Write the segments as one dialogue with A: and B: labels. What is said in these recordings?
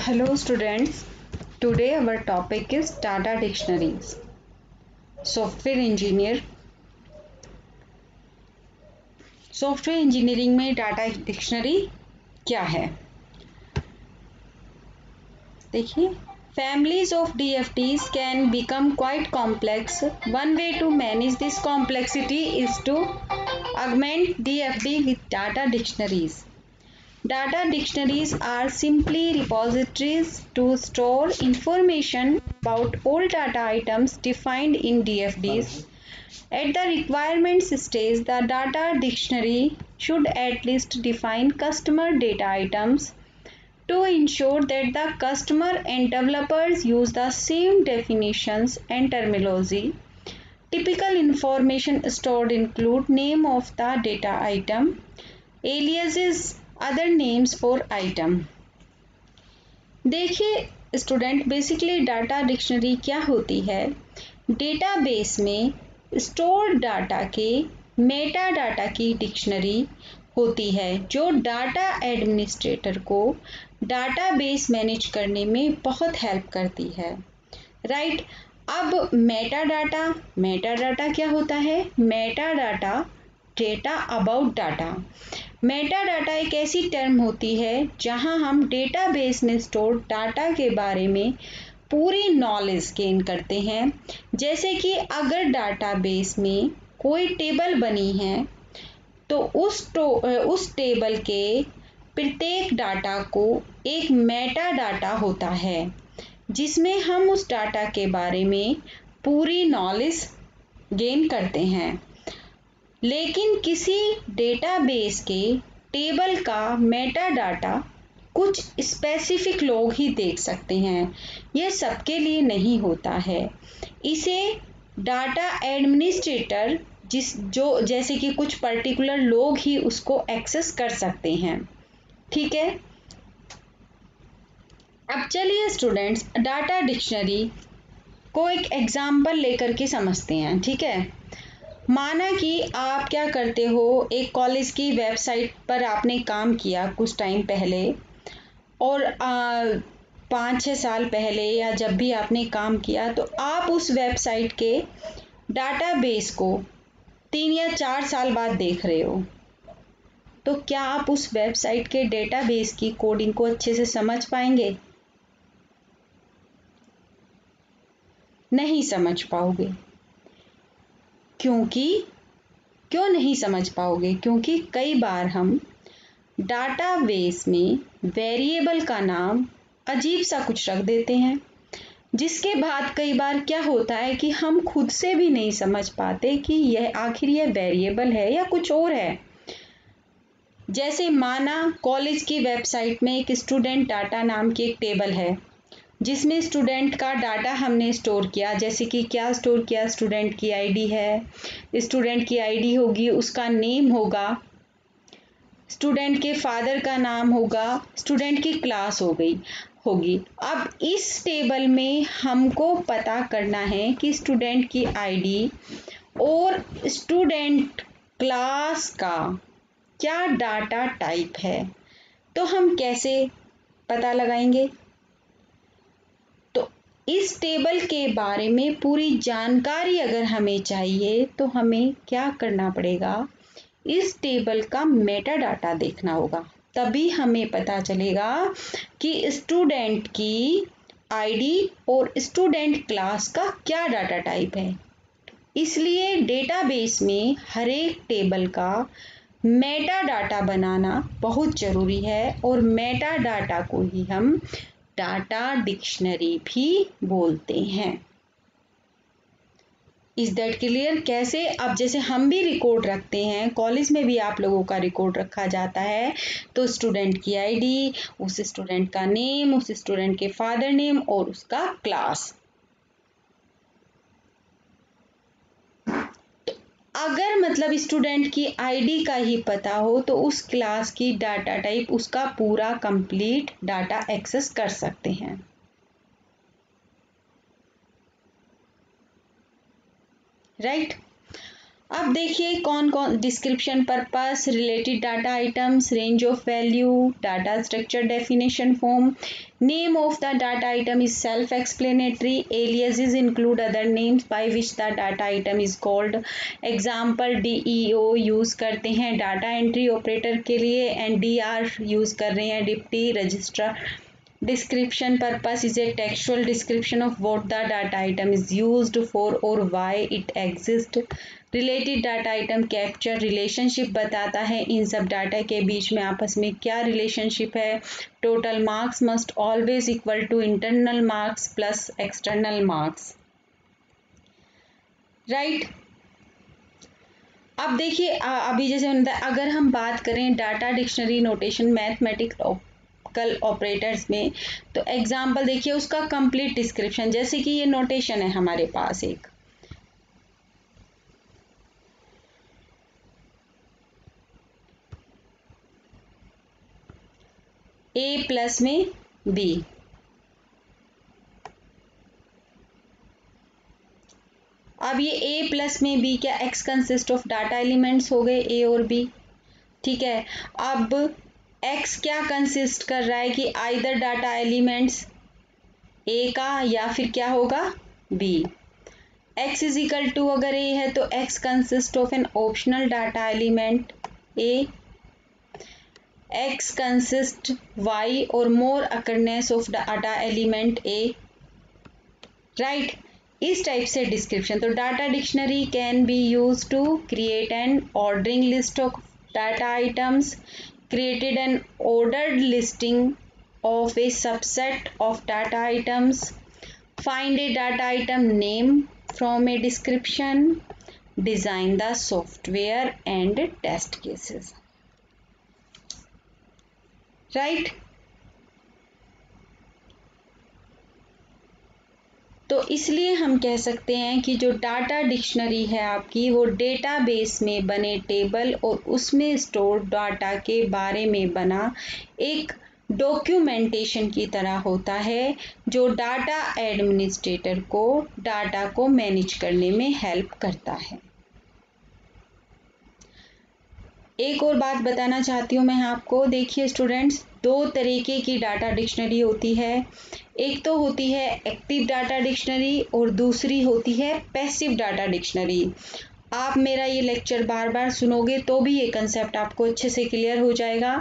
A: Hello students, today our topic is data dictionaries. Software engineering में data dictionary क्या है? देखिए, families of DFTs can become quite complex. One way to manage this complexity is to augment DFT with data dictionaries. Data dictionaries are simply repositories to store information about all data items defined in DFDs. At the requirements stage, the data dictionary should at least define customer data items to ensure that the customer and developers use the same definitions and terminology. Typical information stored include name of the data item, aliases, other names for item. देखिए student, basically data dictionary क्या होती है? Database में stored data के Meta data की dictionary होती है जो डाटा एडमिनिस्ट्रेटर को डाटाबेस मैनेज करने में बहुत हेल्प करती है। राइट। अब मेटा डाटा क्या होता है? Meta data data about data. Meta data एक ऐसी टर्म होती है जहां हम डेटाबेस में स्टोर डाटा के बारे में पूरी नॉलेज गेन करते हैं। जैसे कि अगर डाटाबेस में कोई टेबल बनी है तो उस टेबल के प्रत्येक डाटा को एक मेटा डाटा होता है जिसमें हम उस डाटा के बारे में पूरी नॉलेज गेन करते हैं। लेकिन किसी डेटाबेस के टेबल का मेटा डाटा कुछ स्पेसिफिक लोग ही देख सकते हैं, यह सबके लिए नहीं होता है। इसे डाटा एडमिनिस्ट्रेटर जैसे कि कुछ पर्टिकुलर लोग ही उसको एक्सेस कर सकते हैं। ठीक है। अब चलिए स्टूडेंट्स, डाटा डिक्शनरी को एक एग्जाम्पल लेकर के समझते हैं। ठीक है। माना कि आप क्या करते हो, एक कॉलेज की वेबसाइट पर आपने काम किया कुछ टाइम पहले, और 5-6 साल पहले या जब भी आपने काम किया तो आप उस वेबसाइट के डाटाबेस को 3 या 4 साल बाद देख रहे हो, तो क्या आप उस वेबसाइट के डेटाबेस की कोडिंग को अच्छे से समझ पाएंगे? नहीं समझ पाओगे। क्यों नहीं समझ पाओगे? क्योंकि कई बार हम डाटाबेस में वेरिएबल का नाम अजीब सा कुछ रख देते हैं, जिसके बाद कई बार क्या होता है कि हम खुद से भी नहीं समझ पाते कि यह आखिर यह वेरिएबल है या कुछ और है। जैसे माना कॉलेज की वेबसाइट में एक स्टूडेंट डाटा नाम की एक टेबल है जिसमें स्टूडेंट का डाटा हमने स्टोर किया। जैसे कि क्या स्टोर किया? स्टूडेंट की आईडी है, स्टूडेंट की आईडी होगी, उसका नेम होगा, स्टूडेंट के फादर का नाम होगा, स्टूडेंट की क्लास होगी। अब इस टेबल में हमको पता करना है कि स्टूडेंट की आईडी और स्टूडेंट क्लास का क्या डाटा टाइप है, तो हम कैसे पता लगाएंगे? इस टेबल के बारे में पूरी जानकारी अगर हमें चाहिए तो हमें क्या करना पड़ेगा? इस टेबल का मेटा डाटा देखना होगा, तभी हमें पता चलेगा कि स्टूडेंट की आईडी और स्टूडेंट क्लास का क्या डाटा टाइप है। इसलिए डेटाबेस में हर एक टेबल का मेटा डाटा बनाना बहुत ज़रूरी है, और मेटा डाटा को ही हम डाटा डिक्शनरी भी बोलते हैं। Is that clear? कैसे? अब जैसे हम भी रिकॉर्ड रखते हैं, कॉलेज में भी आप लोगों का रिकॉर्ड रखा जाता है, तो स्टूडेंट की आईडी, उस स्टूडेंट का नेम, उस स्टूडेंट के फादर नेम और उसका क्लास। अगर मतलब स्टूडेंट की आईडी का ही पता हो तो उस क्लास की डाटा टाइप, उसका पूरा कंप्लीट डाटा एक्सेस कर सकते हैं। राइट। अब देखिए कौन कौन description purpose, related data items, range of value, data structure definition form, name of the data item is self explanatory, aliases include other names by which the data item is called. Example DEO use करते हैं data entry operator के लिए and D R use कर रहे हैं deputy registrar. Description purpose is a textual description of what the data item is used for or why it exists. Related data item capture relationship बताता है इन सब data के बीच में आपस में क्या रिलेशनशिप है। Total marks must always equal to internal marks plus external marks. Right? अब देखिए अभी जैसे अगर हम बात करें data dictionary notation mathematical operators में, तो एग्जांपल देखिए उसका कंप्लीट डिस्क्रिप्शन, जैसे कि ये नोटेशन है हमारे पास एक ए प्लस में बी। अब ये ए प्लस में बी क्या x consist of data elements हो गए ए और बी, ठीक है। अब एक्स क्या कंसिस्ट कर रहा है कि आइदर डाटा एलिमेंट्स ए का या फिर क्या होगा B. X is equal to अगर ए है तो X consist of an optional data element A, X consist Y or more occurrences of data element A, right. इस टाइप से डिस्क्रिप्शन। तो data dictionary can be use to create an ordering list of data items, created an ordered listing of a subset of data items, find a data item name from a description, design the software and test cases, right? तो इसलिए हम कह सकते हैं कि जो data dictionary है आपकी वो डेटाबेस में बने टेबल और उसमें स्टोर डाटा के बारे में बना एक डॉक्यूमेंटेशन की तरह होता है, जो डाटा एडमिनिस्ट्रेटर को डाटा को मैनेज करने में हेल्प करता है। एक और बात बताना चाहती हूँ मैं आपको, देखिए स्टूडेंट्स, दो तरीके की डाटा डिक्शनरी होती है। एक तो होती है एक्टिव डाटा डिक्शनरी और दूसरी होती है पैसिव डाटा डिक्शनरी। आप मेरा ये लेक्चर बार बार सुनोगे तो भी ये कंसेप्ट आपको अच्छे से क्लियर हो जाएगा।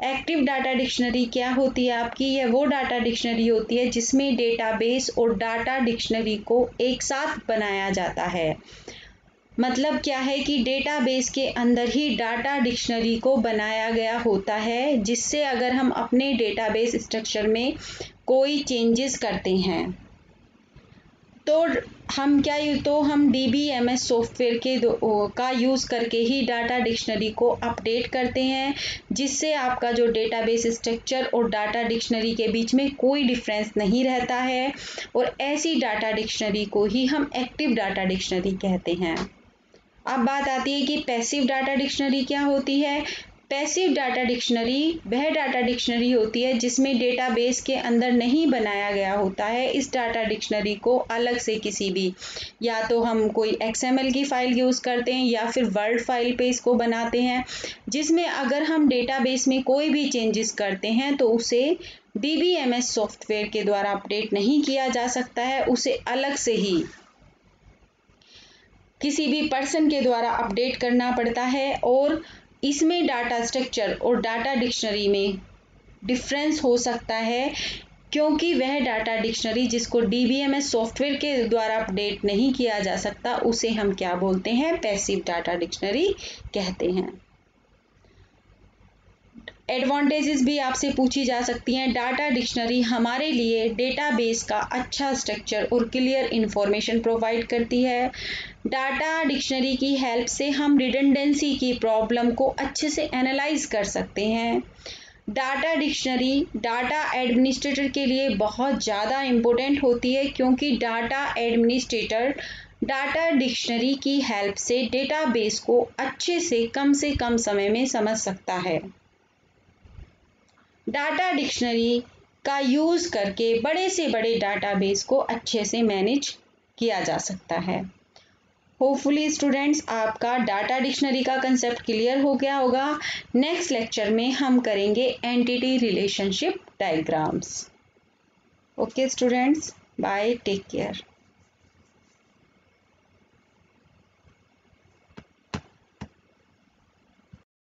A: एक्टिव डाटा डिक्शनरी क्या होती है आपकी? यह वो डाटा डिक्शनरी होती है जिसमें डेटाबेस और डाटा डिक्शनरी को एक साथ बनाया जाता है। मतलब क्या है कि डेटाबेस के अंदर ही डाटा डिक्शनरी को बनाया गया होता है, जिससे अगर हम अपने डेटाबेस स्ट्रक्चर में कोई चेंजेस करते हैं तो हम DBMS सॉफ्टवेयर का यूज़ करके ही डाटा डिक्शनरी को अपडेट करते हैं, जिससे आपका जो डेटाबेस स्ट्रक्चर और डाटा डिक्शनरी के बीच में कोई डिफरेंस नहीं रहता है, और ऐसी डाटा डिक्शनरी को ही हम एक्टिव डाटा डिक्शनरी कहते हैं। अब बात आती है कि पैसिव डाटा डिक्शनरी क्या होती है। पैसिव डाटा डिक्शनरी वह डाटा डिक्शनरी होती है जिसमें डेटाबेस के अंदर नहीं बनाया गया होता है। इस डाटा डिक्शनरी को अलग से किसी भी, या तो हम कोई XML की फाइल यूज़ करते हैं या फिर वर्ड फाइल पे इसको बनाते हैं, जिसमें अगर हम डेटाबेस में कोई भी चेंजेस करते हैं तो उसे DBMS सॉफ्टवेयर के द्वारा अपडेट नहीं किया जा सकता है, उसे अलग से ही किसी भी पर्सन के द्वारा अपडेट करना पड़ता है। और इसमें डाटा स्ट्रक्चर और डाटा डिक्शनरी में डिफरेंस हो सकता है, क्योंकि वह डाटा डिक्शनरी जिसको DBMS सॉफ्टवेयर के द्वारा अपडेट नहीं किया जा सकता उसे हम क्या बोलते हैं? पैसिव डाटा डिक्शनरी कहते हैं। एडवांटेजेस भी आपसे पूछी जा सकती हैं। डाटा डिक्शनरी हमारे लिए डेटाबेस का अच्छा स्ट्रक्चर और क्लियर इंफॉर्मेशन प्रोवाइड करती है। डाटा डिक्शनरी की हेल्प से हम रिडंडेंसी की प्रॉब्लम को अच्छे से एनालाइज कर सकते हैं। डाटा डिक्शनरी डाटा एडमिनिस्ट्रेटर के लिए बहुत ज़्यादा इम्पोर्टेंट होती है, क्योंकि डाटा एडमिनिस्ट्रेटर डाटा डिक्शनरी की हेल्प से डेटाबेस को अच्छे से कम समय में समझ सकता है। डाटा डिक्शनरी का यूज़ करके बड़े से बड़े डाटाबेस को अच्छे से मैनेज किया जा सकता है। होपफुली स्टूडेंट्स आपका डाटा डिक्शनरी का कंसेप्ट क्लियर हो गया होगा। नेक्स्ट लेक्चर में हम करेंगे entity relationship diagrams. Okay students, bye, take care.